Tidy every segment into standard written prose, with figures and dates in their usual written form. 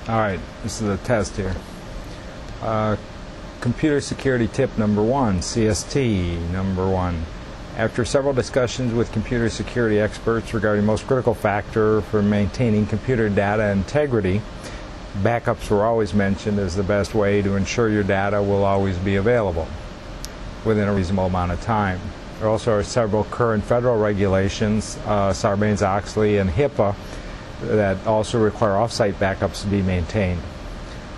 Alright, this is a test here. Computer security tip number 1, CST number 1. After several discussions with computer security experts regarding most critical factor for maintaining computer data integrity, backups were always mentioned as the best way to ensure your data will always be available within a reasonable amount of time. There also are several current federal regulations, Sarbanes-Oxley and HIPAA, that also require off-site backups to be maintained.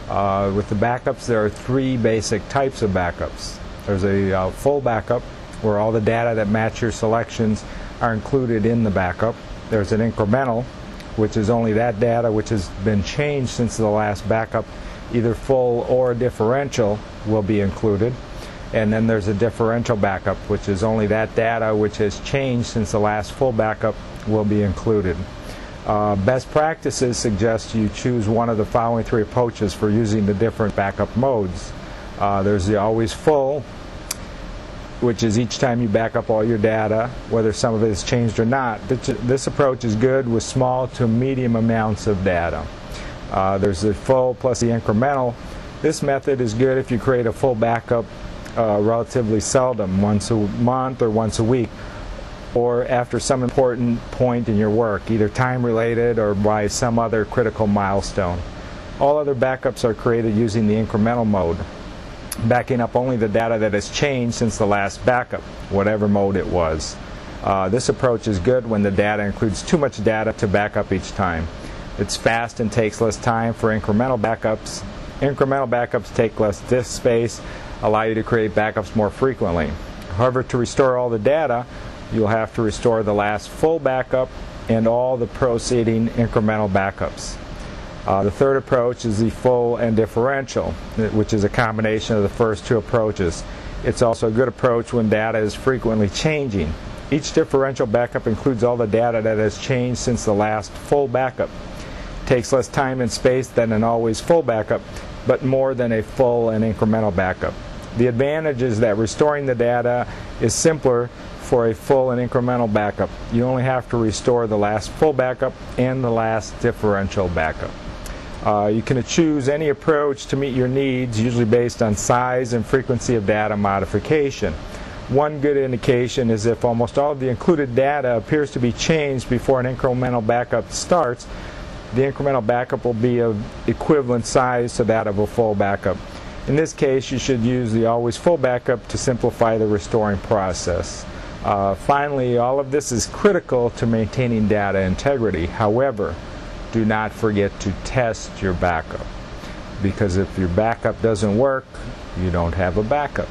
With the backups, there are 3 basic types of backups. There's a full backup, where all the data that match your selections are included in the backup. There's an incremental, which is only that data which has been changed since the last backup, either full or differential, will be included. And then there's a differential backup, which is only that data which has changed since the last full backup will be included. Best practices suggest you choose one of the following 3 approaches for using the different backup modes. There's the always full, which is each time you back up all your data, whether some of it is changed or not. This approach is good with small to medium amounts of data. There's the full plus the incremental. This method is good if you create a full backup relatively seldom, once a month or once a week, or after some important point in your work, either time-related or by some other critical milestone. All other backups are created using the incremental mode, backing up only the data that has changed since the last backup, whatever mode it was. This approach is good when the data includes too much data to back up each time. It's fast and takes less time for incremental backups. Incremental backups take less disk space, allow you to create backups more frequently. However, to restore all the data, you'll have to restore the last full backup and all the preceding incremental backups. The third approach is the full and differential, which is a combination of the first 2 approaches. It's also a good approach when data is frequently changing. Each differential backup includes all the data that has changed since the last full backup. It takes less time and space than an always full backup, but more than a full and incremental backup. The advantage is that restoring the data is simpler for a full and incremental backup. You only have to restore the last full backup and the last differential backup. You can choose any approach to meet your needs, usually based on size and frequency of data modification. One good indication is if almost all of the included data appears to be changed before an incremental backup starts, the incremental backup will be of equivalent size to that of a full backup. In this case, you should use the always full backup to simplify the restoring process. Finally, all of this is critical to maintaining data integrity. However, do not forget to test your backup, because if your backup doesn't work, you don't have a backup.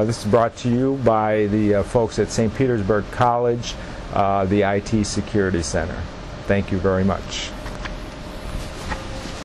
This is brought to you by the folks at St. Petersburg College, the IT Security Center. Thank you very much.